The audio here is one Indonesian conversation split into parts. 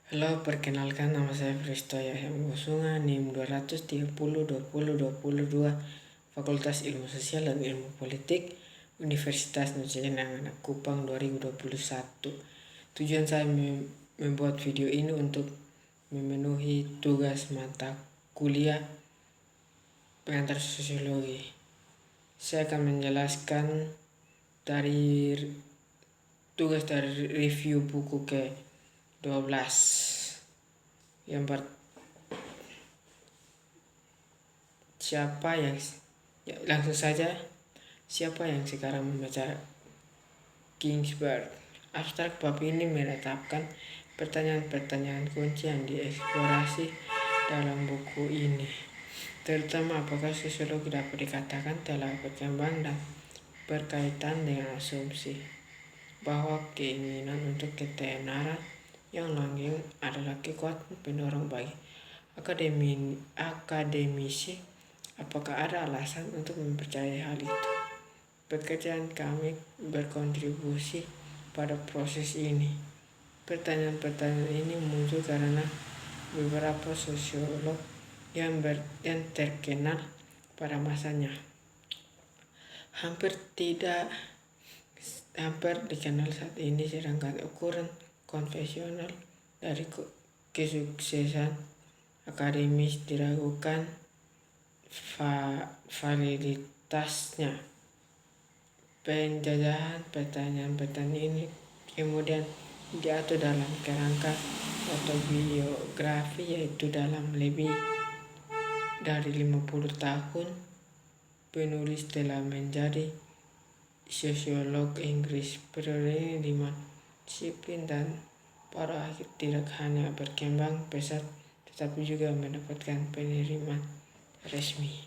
Halo, perkenalkan nama saya Fristo Yahya Musunga, NIM 230202022, Fakultas Ilmu Sosial dan Ilmu Politik, Universitas Nusa Anak Kupang 2021. Tujuan saya membuat video ini untuk memenuhi tugas mata kuliah pengantar sosiologi. Saya akan menjelaskan dari tugas dari review buku ke 12. Langsung saja, siapa yang sekarang membaca Ginsberg? Abstrak bab ini menetapkan pertanyaan-pertanyaan kunci yang dieksplorasi dalam buku ini, terutama apakah sosiologi dapat dikatakan telah berkembang dan berkaitan dengan asumsi bahwa keinginan untuk ketenaran yang langgeng adalah kekuatan pendorong bagi akademisi. Apakah ada alasan untuk mempercayai hal itu? Pekerjaan kami berkontribusi pada proses ini. Pertanyaan-pertanyaan ini muncul karena beberapa sosiolog yang terkenal pada masanya hampir dikenal saat ini, sedangkan ukuran konvensional dari kesuksesan akademis diragukan validitasnya. Penjajahan pertanyaan-pertanyaan ini kemudian diatur dalam kerangka autobiografi, yaitu dalam lebih dari 50 tahun penulis telah menjadi sosiolog Inggris. Periode ini di mana disiplin dan para akhir tidak hanya berkembang pesat tetapi juga mendapatkan penerimaan resmi.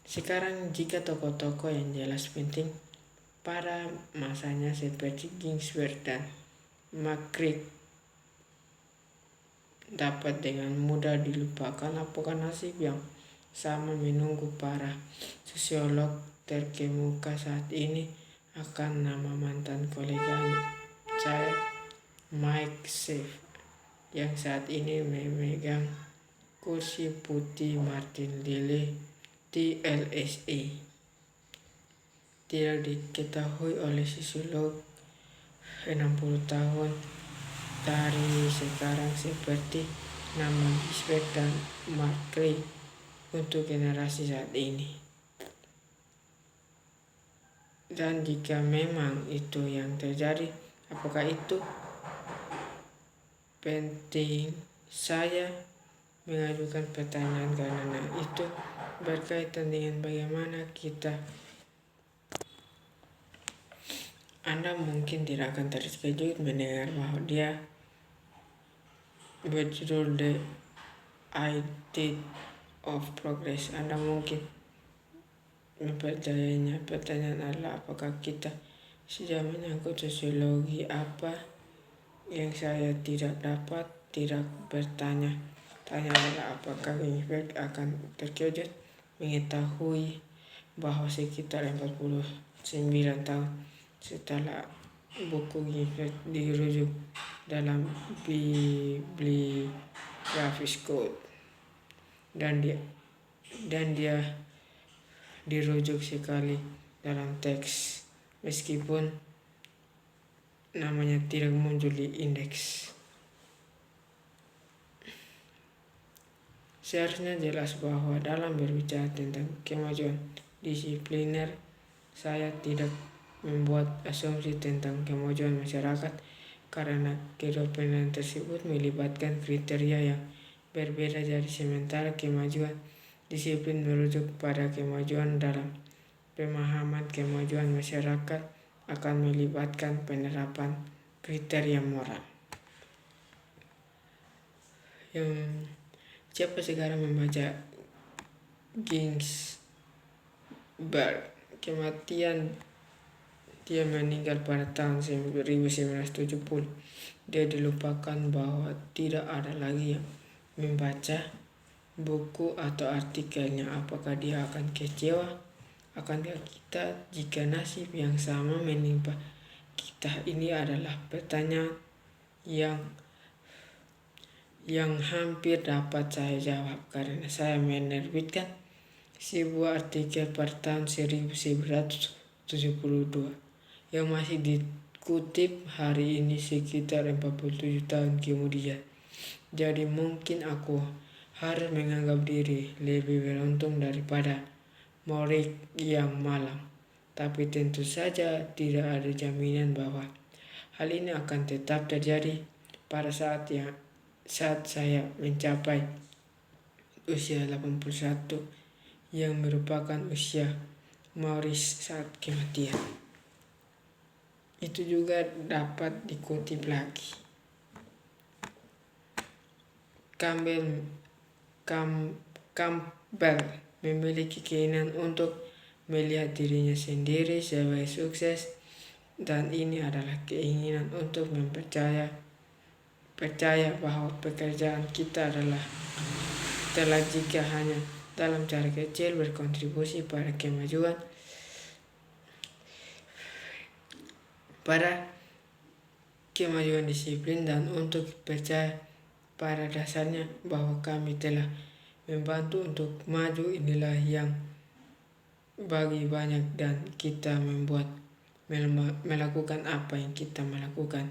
Sekarang, jika tokoh-tokoh yang jelas penting pada masanya seperti Ginsberg dan McCreek dapat dengan mudah dilupakan, apakah nasib yang sama menunggu para sosiolog terkemuka saat ini? Akan nama mantan kolega saya, Mike Seif, yang saat ini memegang kursi putih Martin Lille di LSE. Tidak diketahui oleh sosiolog 60 tahun dari sekarang seperti nama Ginsberg dan McCreek untuk generasi saat ini. Dan jika memang itu yang terjadi, apakah itu penting? Saya mengajukan pertanyaan karena itu berkaitan dengan bagaimana kita. Anda mungkin tidak akan terkejut mendengar bahwa dia berjudul The Idea of Progress. Anda mungkin mempercayainya. Pertanyaan adalah, apakah kita sudah menyangkut sosiologi? Apa yang saya tidak bertanya adalah apakah Ginsberg akan terkejut mengetahui bahwa sekitar 49 tahun setelah buku Ginsberg dirujuk dalam Bibliographic Code dan dia dirujuk sekali dalam teks meskipun namanya tidak muncul di indeks. Seharusnya jelas bahwa dalam berbicara tentang kemajuan disipliner, saya tidak membuat asumsi tentang kemajuan masyarakat karena kedepanan tersebut melibatkan kriteria yang berbeda. Jadi sementara kemajuan disiplin merujuk pada kemajuan dalam pemahaman, kemajuan masyarakat akan melibatkan penerapan kriteria moral. Siapa sekarang membaca Ginsberg? Kematian dia meninggal pada tahun 1970. Dia dilupakan bahwa tidak ada lagi yang membaca buku atau artikelnya. Apakah dia akan kecewa? Akankah kita jika nasib yang sama menimpa kita? Ini adalah pertanyaan yang hampir dapat saya jawab karena saya menerbitkan sebuah artikel pada tahun 1972 yang masih dikutip hari ini sekitar 47 tahun kemudian. Jadi mungkin aku harus menganggap diri lebih beruntung daripada murid yang malang. Tapi tentu saja tidak ada jaminan bahwa hal ini akan tetap terjadi pada saat saya mencapai usia 81 yang merupakan usia Maurice saat kematian. Itu juga dapat dikutip lagi. Campbell memiliki keinginan untuk melihat dirinya sendiri sebagai sukses, dan ini adalah keinginan untuk percaya bahwa pekerjaan kita telah jika hanya dalam cara kecil berkontribusi pada kemajuan disiplin, dan untuk percaya pada dasarnya bahwa kami telah membantu untuk maju. Inilah yang bagi banyak dan kita melakukan apa yang kita melakukan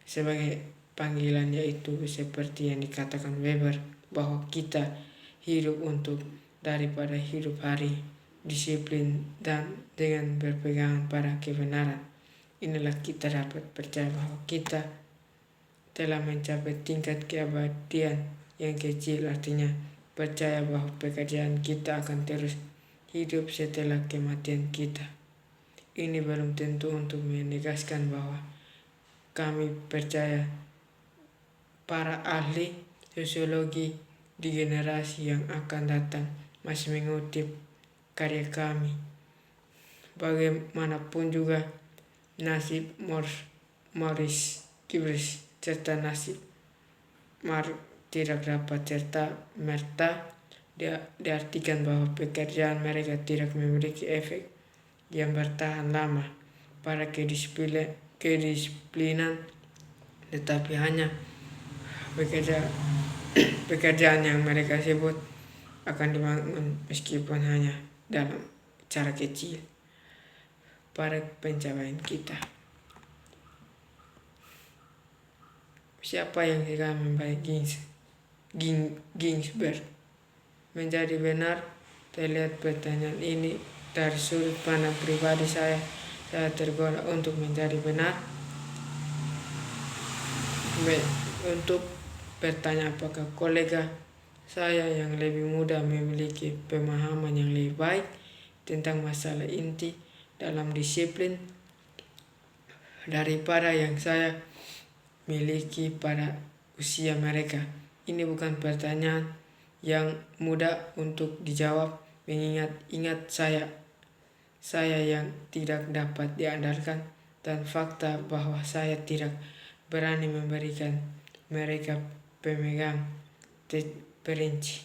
sebagai panggilan, yaitu seperti yang dikatakan Weber bahwa kita hidup untuk daripada hidup hari disiplin dan dengan berpegangan pada kebenaran. Inilah kita dapat percaya bahwa kita telah mencapai tingkat keabadian yang kecil, artinya percaya bahwa pekerjaan kita akan terus hidup setelah kematian kita. Ini belum tentu untuk menegaskan bahwa kami percaya para ahli sosiologi di generasi yang akan datang masih mengutip karya kami. Bagaimanapun juga nasib Maurice Gibbs serta nasib Mark tidak dapat serta-merta diartikan bahwa pekerjaan mereka tidak memiliki efek yang bertahan lama pada kedisiplinan, tetapi hanya pekerjaan yang mereka sebut akan dibangun meskipun hanya dalam cara kecil pada pencapaian kita. Siapa yang tidak membagi Ginsberg menjadi benar? Terlihat pertanyaan ini dari sudut pandang pribadi saya tergoda untuk menjadi benar, untuk bertanya apakah kolega saya yang lebih muda memiliki pemahaman yang lebih baik tentang masalah inti dalam disiplin daripada yang saya miliki pada usia mereka. Ini bukan pertanyaan yang mudah untuk dijawab, mengingat saya yang tidak dapat diandalkan dan fakta bahwa saya tidak berani memberikan mereka pemegang perinci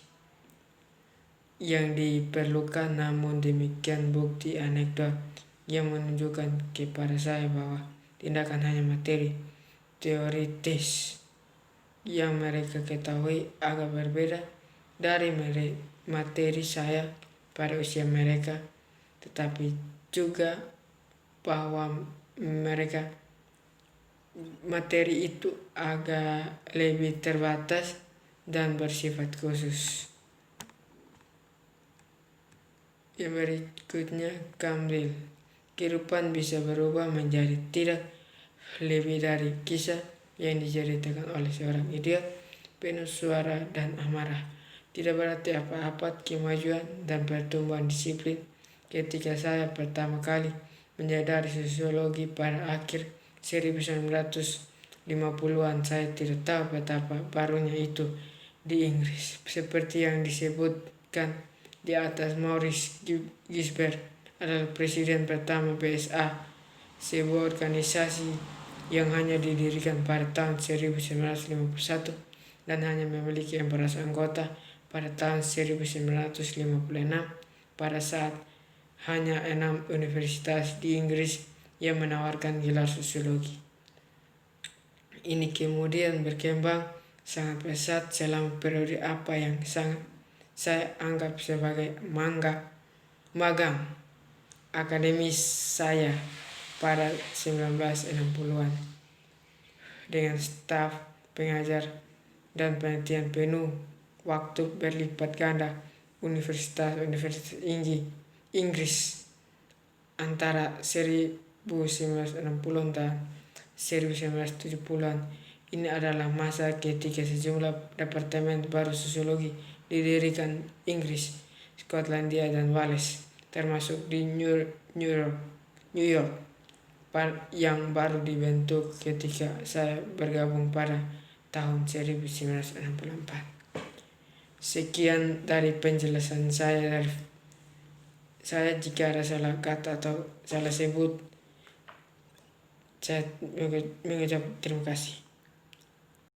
yang diperlukan. Namun demikian bukti anekdot yang menunjukkan kepada saya bahwa tindakan hanya materi teoritis yang mereka ketahui agak berbeda dari materi saya pada usia mereka, tetapi juga bahwa materi itu agak lebih terbatas dan bersifat khusus. Yang berikutnya, Campbell. Kehidupan bisa berubah menjadi tidak lebih dari kisah yang diceritakan oleh seorang idiot penuh suara dan amarah. Tidak berarti apa-apa kemajuan dan pertumbuhan disiplin. Ketika saya pertama kali menyadari sosiologi pada akhir 1950-an, saya tidak tahu betapa barunya itu di Inggris. Seperti yang disebutkan di atas, Maurice Ginsberg adalah presiden pertama BSA, sebuah organisasi yang hanya didirikan pada tahun 1951 dan hanya memiliki 14 anggota pada tahun 1956, pada saat hanya 6 universitas di Inggris yang menawarkan gelar sosiologi. ini kemudian berkembang sangat pesat selama periode apa yang sangat saya anggap sebagai magang akademis saya pada 1960-an dengan staf pengajar dan penelitian penuh waktu berlipat ganda Universitas Inggris antara 1960 dan 1970-an. Ini adalah masa ketika sejumlah departemen baru sosiologi didirikan Inggris, Skotlandia, dan Wales, termasuk di New York yang baru dibentuk ketika saya bergabung pada tahun 1964. Sekian dari penjelasan saya. Jika ada salah kata atau salah sebut, saya mengucap terima kasih.